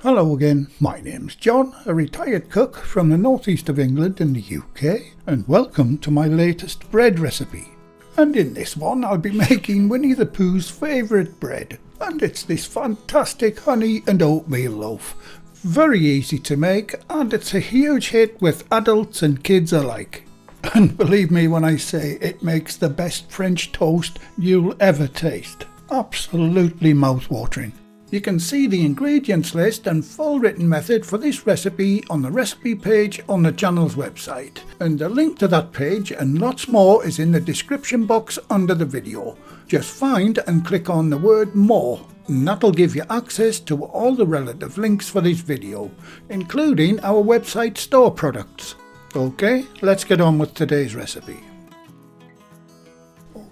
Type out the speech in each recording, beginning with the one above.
Hello again, my name's John, a retired cook from the northeast of England in the UK, and welcome to my latest bread recipe. And in this one I'll be making Winnie the Pooh's favourite bread, and it's this fantastic honey and oatmeal loaf. Very easy to make, and it's a huge hit with adults and kids alike. And believe me when I say it makes the best French toast you'll ever taste. Absolutely mouth-watering. You can see the ingredients list and full written method for this recipe on the recipe page on the channel's website. And the link to that page and lots more is in the description box under the video. Just find and click on the word more, and that'll give you access to all the relative links for this video, including our website store products. Okay, let's get on with today's recipe.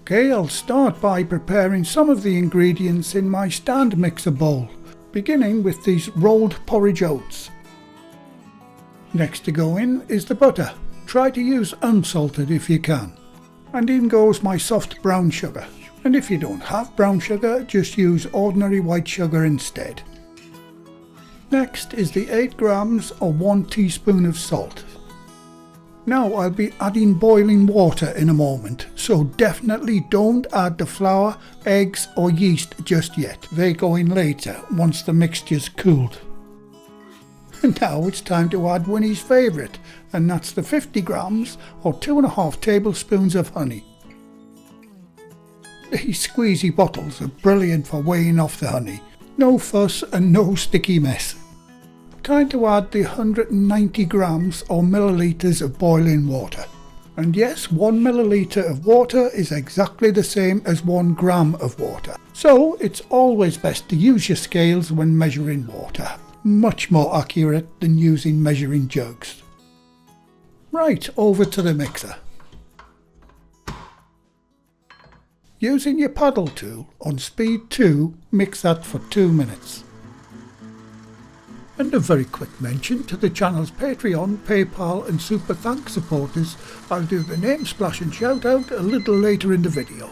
Okay, I'll start by preparing some of the ingredients in my stand mixer bowl, beginning with these rolled porridge oats. Next to go in is the butter. Try to use unsalted if you can. And in goes my soft brown sugar. And if you don't have brown sugar, just use ordinary white sugar instead. Next is the 8 grams or 1 teaspoon of salt. Now I'll be adding boiling water in a moment, so definitely don't add the flour, eggs or yeast just yet. They go in later once the mixture's cooled. And now it's time to add Winnie's favourite, and that's the 50 grams or 2.5 tablespoons of honey. These squeezy bottles are brilliant for weighing off the honey. No fuss and no sticky mess. Time to add the 190 grams or millilitres of boiling water. And yes, 1 milliliter of water is exactly the same as 1 gram of water. So it's always best to use your scales when measuring water. Much more accurate than using measuring jugs. Right, over to the mixer. Using your paddle tool on speed 2, mix that for 2 minutes. And a very quick mention to the channel's Patreon, PayPal and Super Thanks supporters. I'll do the name splash and shout out a little later in the video.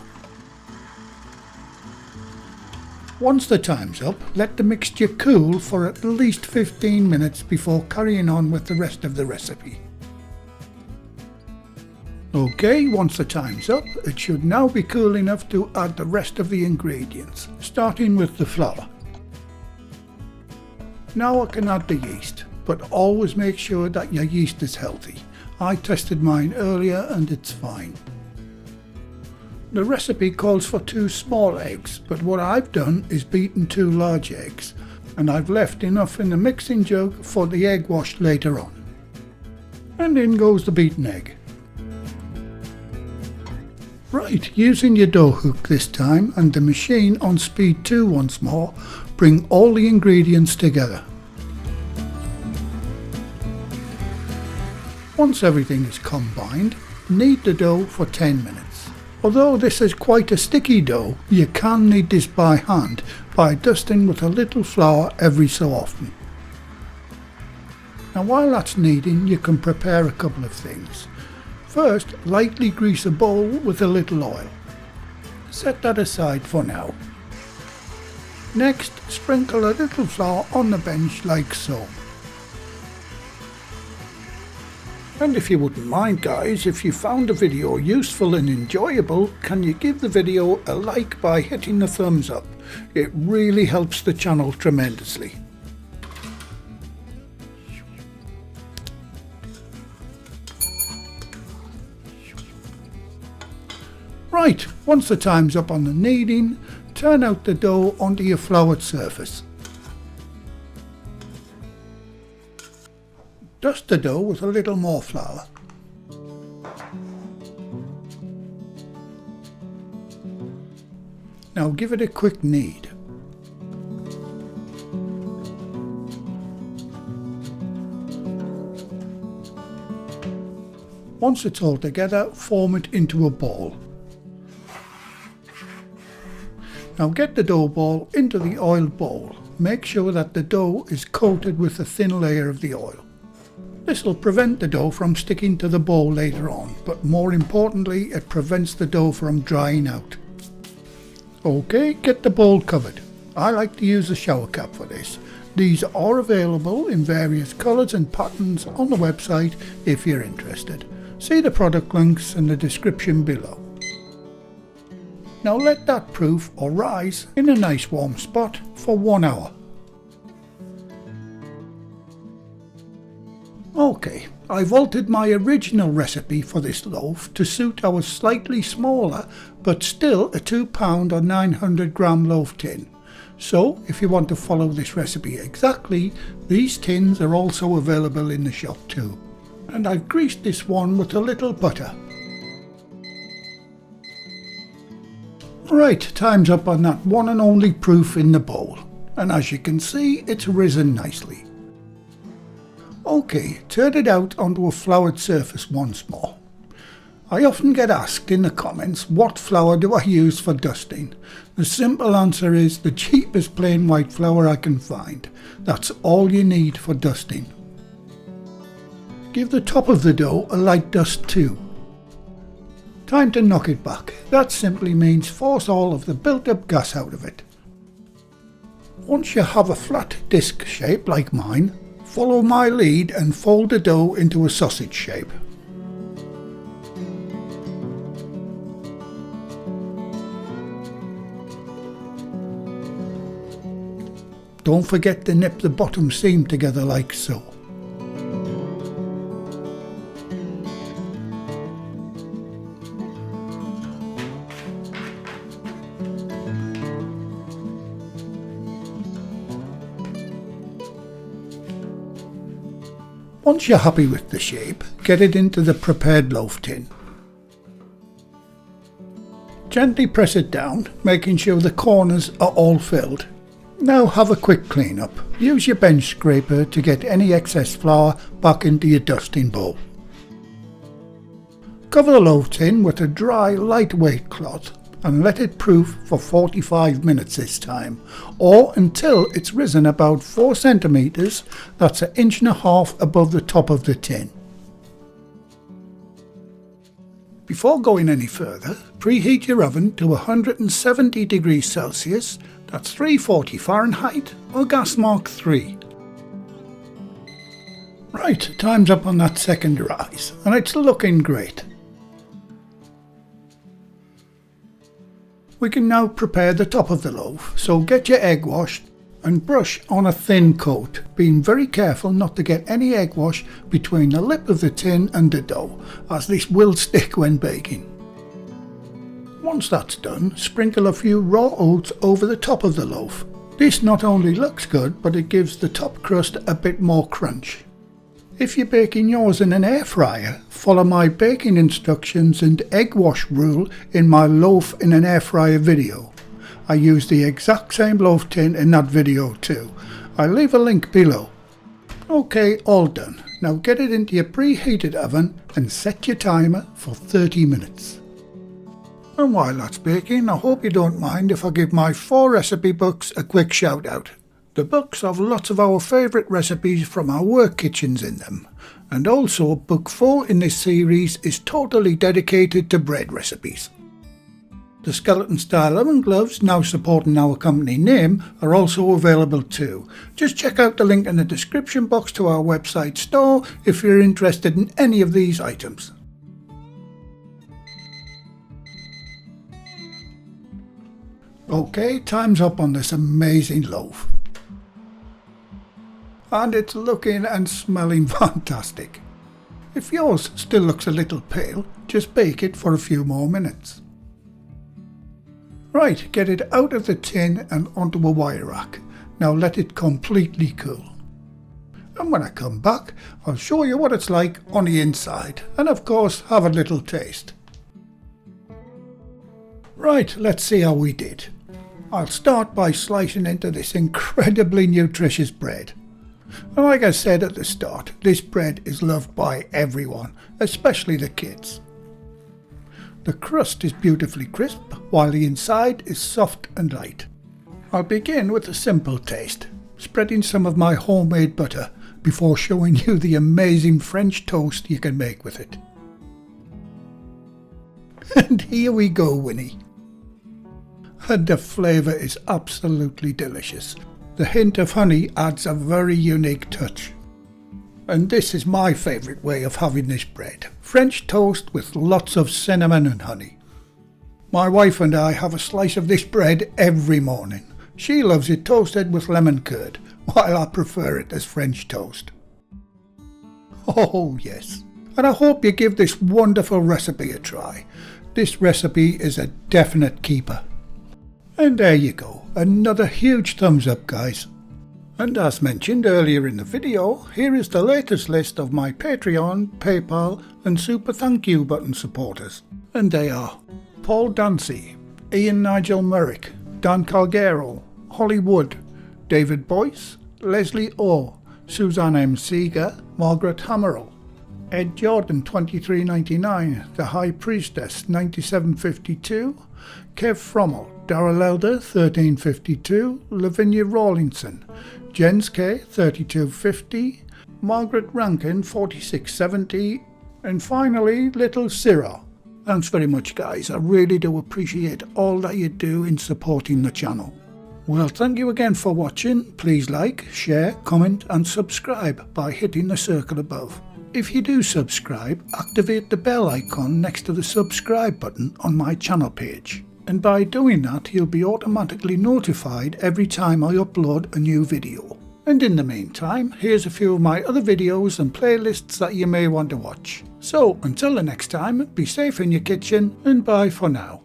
Once the time's up, let the mixture cool for at least 15 minutes before carrying on with the rest of the recipe. Okay, once the time's up, it should now be cool enough to add the rest of the ingredients, starting with the flour. Now I can add the yeast, but always make sure that your yeast is healthy. I tested mine earlier and it's fine. The recipe calls for 2 small eggs, but what I've done is beaten 2 large eggs, and I've left enough in the mixing jug for the egg wash later on. And in goes the beaten egg. Right, using your dough hook this time and the machine on speed 2 once more, bring all the ingredients together. Once everything is combined, knead the dough for 10 minutes. Although this is quite a sticky dough, you can knead this by hand by dusting with a little flour every so often. Now while that's kneading, you can prepare a couple of things. First, lightly grease a bowl with a little oil. Set that aside for now. Next, sprinkle a little flour on the bench like so. And if you wouldn't mind guys, if you found the video useful and enjoyable, can you give the video a like by hitting the thumbs up? It really helps the channel tremendously. Right, once the time's up on the kneading, turn out the dough onto your floured surface. Dust the dough with a little more flour. Now give it a quick knead. Once it's all together, form it into a ball. Now get the dough ball into the oiled bowl. Make sure that the dough is coated with a thin layer of the oil. This will prevent the dough from sticking to the bowl later on, but more importantly, it prevents the dough from drying out. Okay, get the bowl covered. I like to use a shower cap for this, These are available in various colours and patterns on the website if you're interested. See the product links in the description below. Now let that proof or rise in a nice warm spot for 1 hour. Okay, I've altered my original recipe for this loaf to suit our slightly smaller but still a £2 or 900 gram loaf tin. So if you want to follow this recipe exactly, these tins are also available in the shop too. And I've greased this one with a little butter. Right, time's up on that one and only proof in the bowl. And as you can see, it's risen nicely. Okay, turn it out onto a floured surface once more. I often get asked in the comments, what flour do I use for dusting? The simple answer is the cheapest plain white flour I can find. That's all you need for dusting. Give the top of the dough a light dust too. Time to knock it back. That simply means force all of the built-up gas out of it. Once you have a flat disc shape like mine, follow my lead and fold the dough into a sausage shape. Don't forget to nip the bottom seam together like so. Once you're happy with the shape, get it into the prepared loaf tin. Gently press it down, making sure the corners are all filled. Now have a quick clean up. Use your bench scraper to get any excess flour back into your dusting bowl. Cover the loaf tin with a dry, lightweight cloth and let it proof for 45 minutes this time, or until it's risen about 4 centimeters, that's 1.5 inches above the top of the tin. Before going any further, preheat your oven to 170 degrees Celsius, that's 340 Fahrenheit or gas mark 3. Right, time's up on that second rise and it's looking great. We can now prepare the top of the loaf, so get your egg washed and brush on a thin coat, being very careful not to get any egg wash between the lip of the tin and the dough, as this will stick when baking. Once that's done, sprinkle a few raw oats over the top of the loaf. This not only looks good, but it gives the top crust a bit more crunch. If you're baking yours in an air fryer, follow my baking instructions and egg wash rule in my loaf in an air fryer video. I use the exact same loaf tin in that video too. I'll leave a link below. Okay, all done. Now get it into your preheated oven and set your timer for 30 minutes. And while that's baking, I hope you don't mind if I give my 4 recipe books a quick shout out. The books have lots of our favourite recipes from our work kitchens in them, and also book 4 in this series is totally dedicated to bread recipes. The skeleton style oven gloves, now supporting our company name, are also available too. Just check out the link in the description box to our website store if you're interested in any of these items. Okay, time's up on this amazing loaf. And it's looking and smelling fantastic. If yours still looks a little pale, just bake it for a few more minutes. Right, get it out of the tin and onto a wire rack. Now let it completely cool. And when I come back, I'll show you what it's like on the inside, and of course have a little taste. Right, let's see how we did. I'll start by slicing into this incredibly nutritious bread. And like I said at the start, this bread is loved by everyone, especially the kids. The crust is beautifully crisp, while the inside is soft and light. I'll begin with a simple taste, spreading some of my homemade butter before showing you the amazing French toast you can make with it. And here we go, Winnie. And the flavour is absolutely delicious. The hint of honey adds a very unique touch. And this is my favourite way of having this bread. French toast with lots of cinnamon and honey. My wife and I have a slice of this bread every morning. She loves it toasted with lemon curd, while I prefer it as French toast. Oh yes, and I hope you give this wonderful recipe a try. This recipe is a definite keeper. And there you go, another huge thumbs up, guys. And as mentioned earlier in the video, here is the latest list of my Patreon, PayPal and Super Thank You button supporters. And they are Paul Dancy, Ian Nigel Merrick, Dan Calgero, Holly Wood, David Boyce, Leslie O, Suzanne M. Seeger, Margaret Hammerell, Ed Jordan 2399, The High Priestess 9752, Kev Frommel, Darrell Elder 1352, Lavinia Rawlinson, Jens K 3250, Margaret Rankin 4670, and finally Little Cyril. Thanks very much, guys. I really do appreciate all that you do in supporting the channel. Well, thank you again for watching. Please like, share, comment and subscribe by hitting the circle above. If you do subscribe, activate the bell icon next to the subscribe button on my channel page. And by doing that, you'll be automatically notified every time I upload a new video. And in the meantime, here's a few of my other videos and playlists that you may want to watch. So, until the next time, be safe in your kitchen and bye for now.